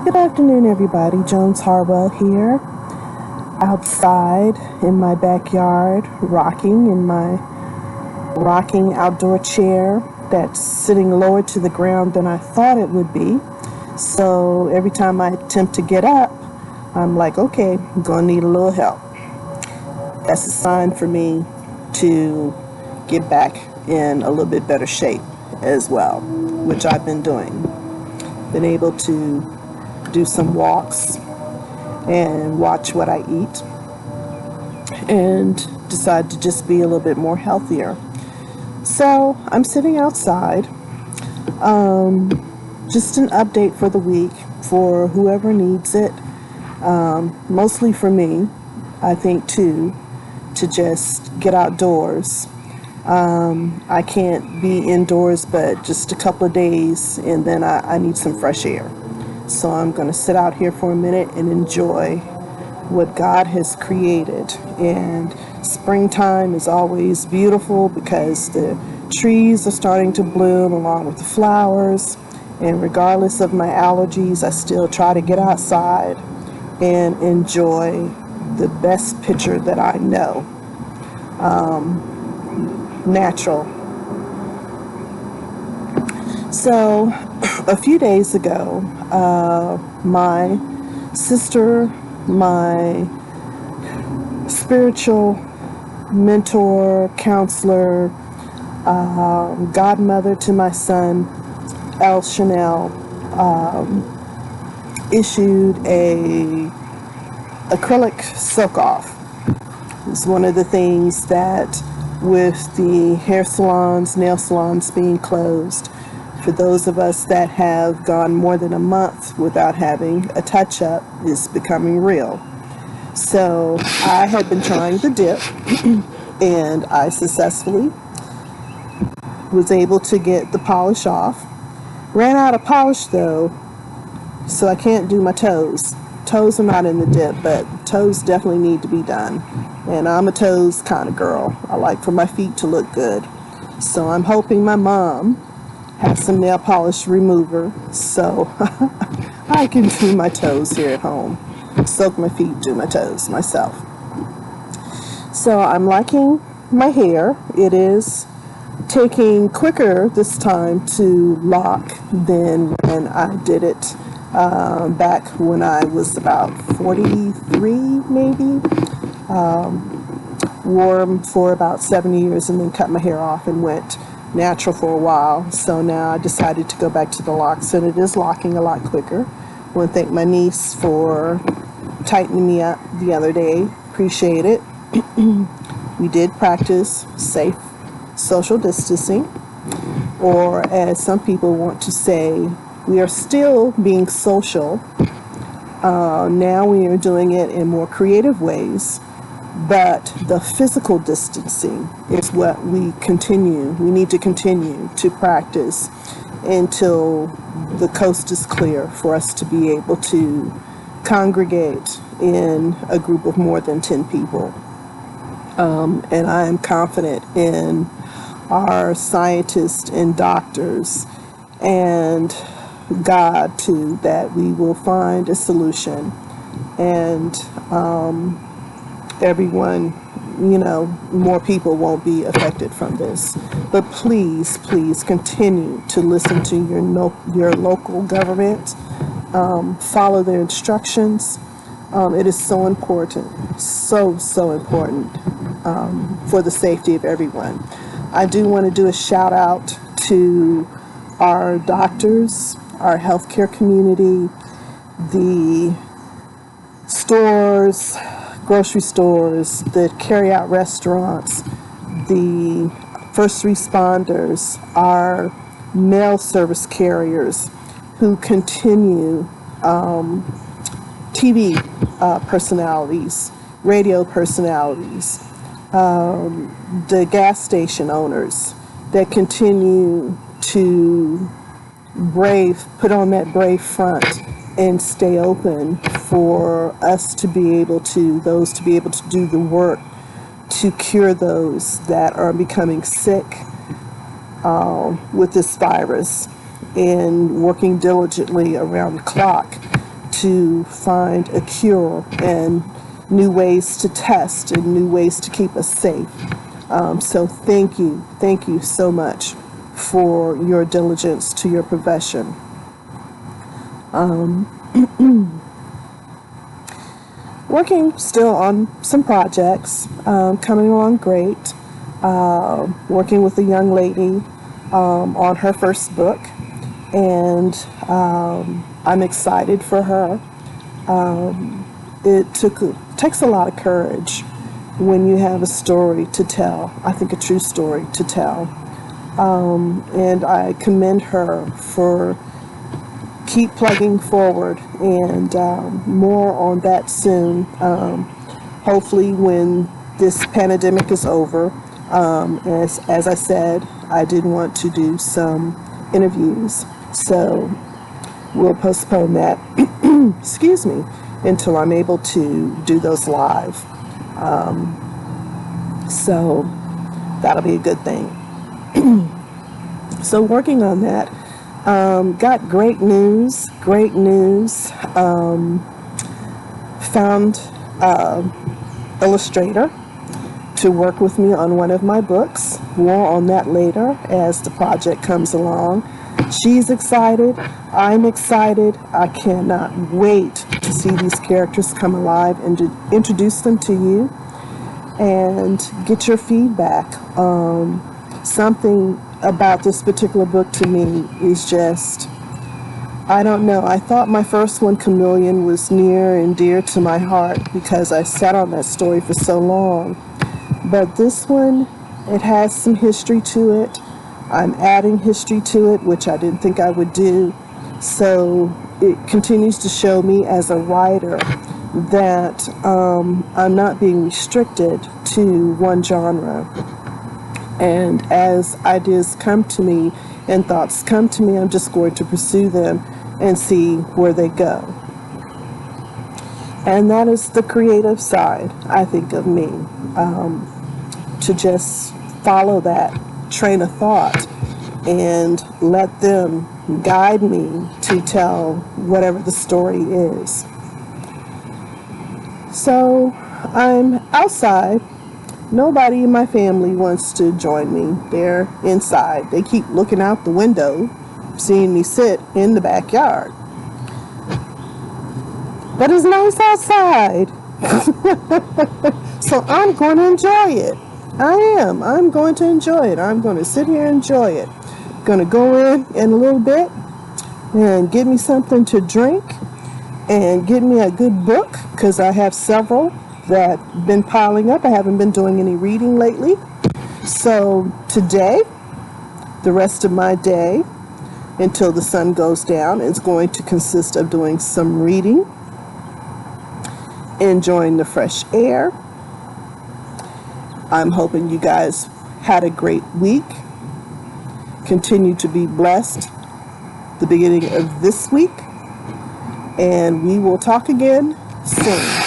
Good afternoon, everybody. Jones Harwell here, outside in my backyard, rocking in my rocking outdoor chair that's sitting lower to the ground than I thought it would be. So every time I attempt to get up, I'm like, okay, I'm going to need a little help. That's a sign for me to get back in a little bit better shape as well, which I've been doing. Been able to do some walks and watch what I eat and decide to just be a little bit more healthier. So I'm sitting outside. Just an update for the week for whoever needs it. Mostly for me, I think too, to just get outdoors. I can't be indoors but just a couple of days, and then I need some fresh air. So I'm going to sit out here for a minute and enjoy what God has created. And springtime is always beautiful because the trees are starting to bloom along with the flowers. And regardless of my allergies, I still try to get outside and enjoy the best picture that I know. Natural. So a few days ago, my sister, my spiritual mentor, counselor, godmother to my son, El Chanel, issued a acrylic silk off. It's one of the things that, with the hair salons, nail salons being closed, for those of us that have gone more than a month without having a touch-up, is becoming real. So I had been trying the dip, and I successfully was able to get the polish off. Ran out of polish though, so I can't do my toes. Toes are not in the dip, but toes definitely need to be done. And I'm a toes kind of girl. I like for my feet to look good. So I'm hoping my mom has some nail polish remover so I can do my toes here at home. Soak my feet, do my toes myself. So I'm liking my hair. It is taking quicker this time to lock than when I did it back when I was about 43 maybe. Wore them for about 7 years and then cut my hair off and went natural for a while. So now I decided to go back to the locks, and it is locking a lot quicker. I want to thank my niece for tightening me up the other day. Appreciate it. We did practice safe social distancing, or as some people want to say, we are still being social. Now we are doing it in more creative ways, but the physical distancing is what we need to continue to practice until the coast is clear for us to be able to congregate in a group of more than 10 people. And I am confident in our scientists and doctors and God too, that we will find a solution, and everyone, more people won't be affected from this. But please, please continue to listen to your local government. Follow their instructions. It is so important, so important for the safety of everyone. I do want to do a shout out to our doctors, our healthcare community, the stores, grocery stores, the carry-out restaurants, the first responders, our mail service carriers who continue, TV personalities, radio personalities, the gas station owners that continue to put on that brave front and stay open for us to be able to do the work to cure those that are becoming sick with this virus, and working diligently around the clock to find a cure and new ways to test and new ways to keep us safe. So thank you so much for your diligence to your profession. Working still on some projects, coming along great. Working with a young lady on her first book, and I'm excited for her. It takes a lot of courage when you have a story to tell, I think a true story to tell. And I commend her for keep plugging forward, and more on that soon. Hopefully when this pandemic is over. As I said, I did want to do some interviews, so we'll postpone that excuse me, until I'm able to do those live. So that'll be a good thing. So working on that, got great news. Found illustrator to work with me on one of my books. More on that later as the project comes along. She's excited. I'm excited. I cannot wait to see these characters come alive and to introduce them to you and get your feedback. Something about this particular book to me is just, I don't know. I thought my first one, Chameleon, was near and dear to my heart because I sat on that story for so long. But this one, it has some history to it. I'm adding history to it, which I didn't think I would do. So it continues to show me as a writer that I'm not being restricted to one genre. And as ideas come to me and thoughts come to me, I'm just going to pursue them and see where they go. And that is the creative side, I think, of me. To just follow that train of thought and let them guide me to tell whatever the story is. So I'm outside. Nobody in my family wants to join me. They're inside. They keep looking out the window, seeing me sit in the backyard. But it's nice outside. So I'm going to enjoy it. I am. I'm going to enjoy it. I'm going to sit here and enjoy it. Going to go in a little bit and get me something to drink and get me a good book, because I have several that have been piling up. I haven't been doing any reading lately. So today, the rest of my day until the sun goes down is going to consist of doing some reading, enjoying the fresh air. I'm hoping you guys had a great week. Continue to be blessed the beginning of this week. And we will talk again soon.